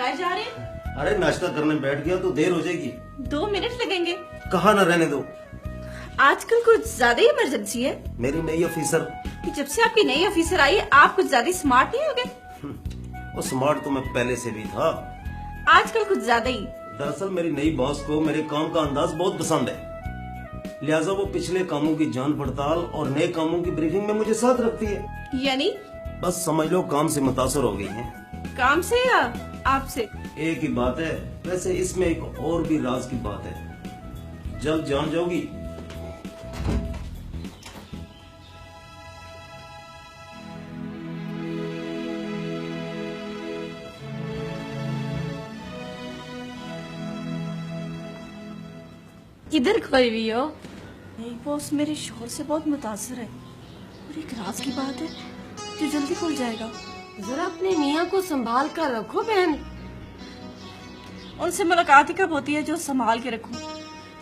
घबराए जा रहे हैं? अरे नाश्ता करने बैठ गया तो देर हो जाएगी। 2 मिनट लगेंगे। कहाँ न रहने दो। आजकल कुछ ज्यादा ही इमरजेंसी है मेरी नई ऑफिसर। कि जब से आपकी नई ऑफिसर आई आप कुछ ज्यादा स्मार्ट नहीं हो गए? वो स्मार्ट तो मैं पहले से भी था। आजकल कुछ ज्यादा ही। दरअसल मेरी नई बॉस को मेरे काम का अंदाज बहुत पसंद है, लिहाजा वो पिछले कामों की जांच पड़ताल और नए कामों की ब्रीफिंग में मुझे साथ रखती है। यानी बस समझ लो काम से मुतासर हो गई है। काम से या आपसे? एक ही बात है। वैसे इसमें एक और भी राज की बात है, जल्द जान जाओगी। किधर खोई हुई हो? नहीं बॉस मेरे शोर से बहुत मुतासर है और एक राज की बात है जो जल्दी खुल जाएगा। जरा अपने मियाँ को संभाल कर रखो बहन। उनसे मुलाकात ही कब होती है जो संभाल के रखूं?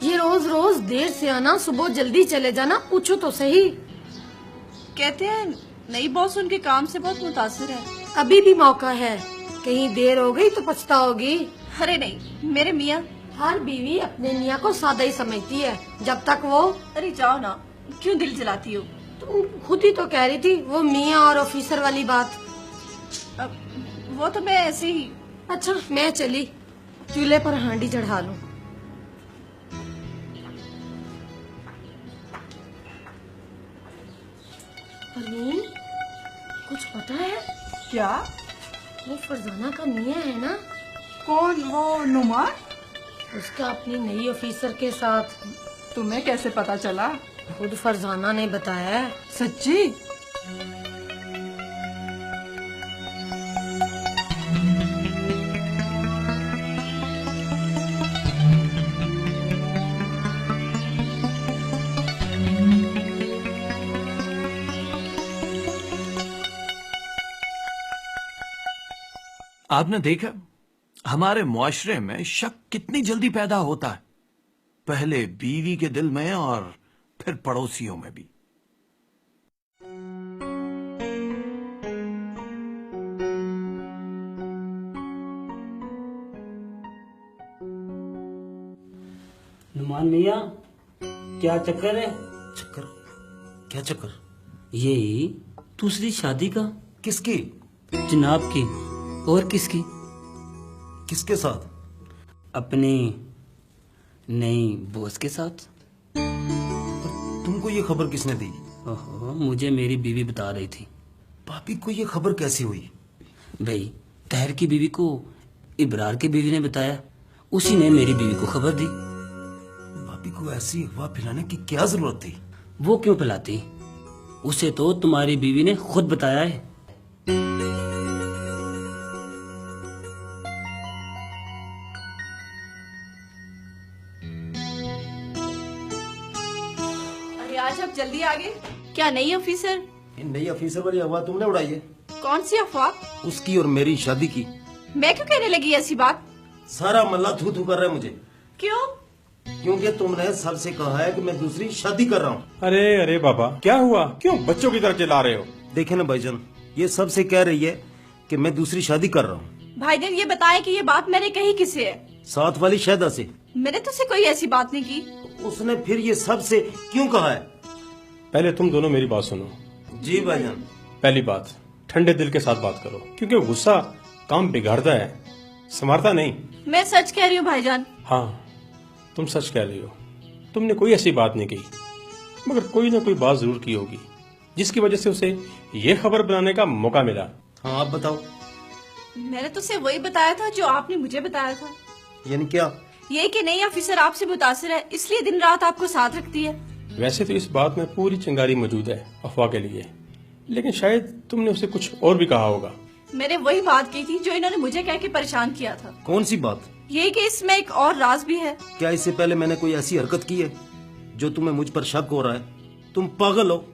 ये रोज रोज देर से आना, सुबह जल्दी चले जाना, पूछो तो सही। कहते हैं नई बॉस उनके काम से बहुत मुतासर है। अभी भी मौका है, कहीं देर हो गई तो पछताओगी। अरे नहीं मेरे मियाँ। हर बीवी अपने मियाँ को सादा ही समझती है जब तक वो। अरे जाओ ना, क्यों दिल जलाती हो? तुम खुद ही तो कह रही थी वो मियाँ और ऑफिसर वाली बात। अब वो तो मैं ऐसे ही। अच्छा मैं चली, चूल्हे पर हांडी चढ़ा लूं। परवीन, कुछ पता है क्या? वो फरजाना का मियाँ है ना? कौन? वो नुमान? उसका अपनी नई ऑफिसर के साथ। तुम्हें कैसे पता चला? खुद फरजाना ने बताया है। सच्ची? आपने देखा हमारे मुआशरे में शक कितनी जल्दी पैदा होता है, पहले बीवी के दिल में और फिर पड़ोसियों में भी। नुमान मियाँ, क्या चक्कर है? चक्कर? क्या चक्कर? यही दूसरी शादी का। किसकी? जनाब की। और किसकी? किसके साथ? अपनी नई बॉस के साथ। तुमको ये खबर किसने दी? ओहो, मुझे मेरी बीवी बता रही थी। भाभी को ये खबर कैसी हुई? भाई तहर की बीवी को इब्रार की बीवी ने बताया, उसी ने मेरी बीवी को खबर दी। भाभी को ऐसी हवा फैलाने की क्या जरूरत थी? वो क्यों फैलाती? उसे तो तुम्हारी बीवी ने खुद बताया है। आज आप जल्दी आ गए। क्या नई ऑफिसर? नई ऑफिसर वाली हवा तुमने उड़ाई है। कौन सी अफवाह? उसकी और मेरी शादी की। मैं क्यों कहने लगी ऐसी बात? सारा मल्ला थू थू कर रहा है मुझे। क्यों? क्योंकि तुमने सबसे कहा है कि मैं दूसरी शादी कर रहा हूँ। अरे अरे बाबा, क्या हुआ? क्यों बच्चों की तरह चिल्ला रहे हो? देखे ना भाईजान, ये सबसे कह रही है कि मैं दूसरी शादी कर रहा हूँ। भाईजान ये बताएं कि ये बात मैंने कही किससे है? साथ वाली शहदा से। मैंने तुझसे कोई ऐसी बात नहीं की। उसने फिर ये सबसे क्यों कहा है? पहले तुम दोनों मेरी बात सुनो। जी भाईजान। पहली बात, ठंडे दिल के साथ बात करो, क्योंकि गुस्सा काम बिगाड़ता है, संवारता नहीं। मैं सच कह रही हूँ भाईजान। हाँ तुम सच कह रही हो। तुमने कोई ऐसी बात नहीं कही, मगर कोई ना कोई बात जरूर की होगी जिसकी वजह से उसे ये खबर बनाने का मौका मिला। हाँ आप बताओ। मैंने तुझसे वही बताया था जो आपने मुझे बताया था। यानी क्या? ये कि नई ऑफिसर आपसे मुतासिर है, इसलिए दिन रात आपको साथ रखती है। वैसे तो इस बात में पूरी चिंगारी मौजूद है अफवाह के लिए, लेकिन शायद तुमने उसे कुछ और भी कहा होगा। मैंने वही बात की थी जो इन्होंने मुझे कह के परेशान किया था। कौन सी बात? ये कि इसमें एक और राज भी है। क्या इससे पहले मैंने कोई ऐसी हरकत की है जो तुम्हें मुझ पर शक हो रहा है? तुम पागल हो।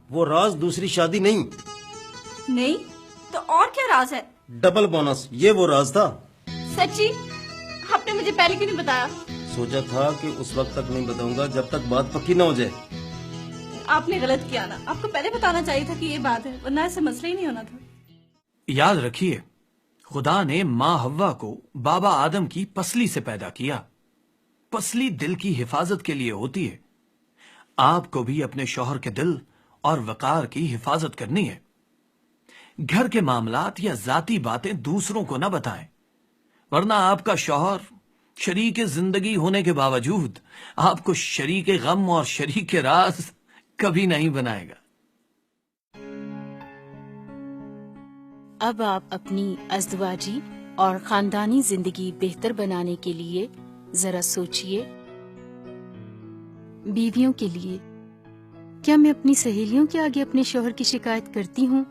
वो राज दूसरी शादी नहीं। नहीं तो और क्या राज है? डबल बोनस, ये वो राज था। सच्ची? आपने मुझे पहले क्यों नहीं बताया? सोचा था कि उस वक्त तक नहीं बताऊंगा जब तक बात पक्की ना हो जाए। आपने गलत किया ना, आपको पहले बताना चाहिए था कि ये बात है, वरना ऐसे मसला ही नहीं होना था। याद रखिए, खुदा ने मां हव्वा को बाबा आदम की पसली से पैदा किया। पसली दिल की हिफाजत के लिए होती है। आपको भी अपने शौहर के दिल और वकार की हिफाजत करनी है। घर के मामलात या जाती बातें दूसरों को न बताएं, वरना आपका शौहर शरीक जिंदगी होने के बावजूद आपको शरीक गम और शरीक राज कभी नहीं बनाएगा। अब आप अपनी अज़दवाजी और खानदानी जिंदगी बेहतर बनाने के लिए जरा सोचिए। बीवियों के लिए, क्या मैं अपनी सहेलियों के आगे अपने शौहर की शिकायत करती हूँ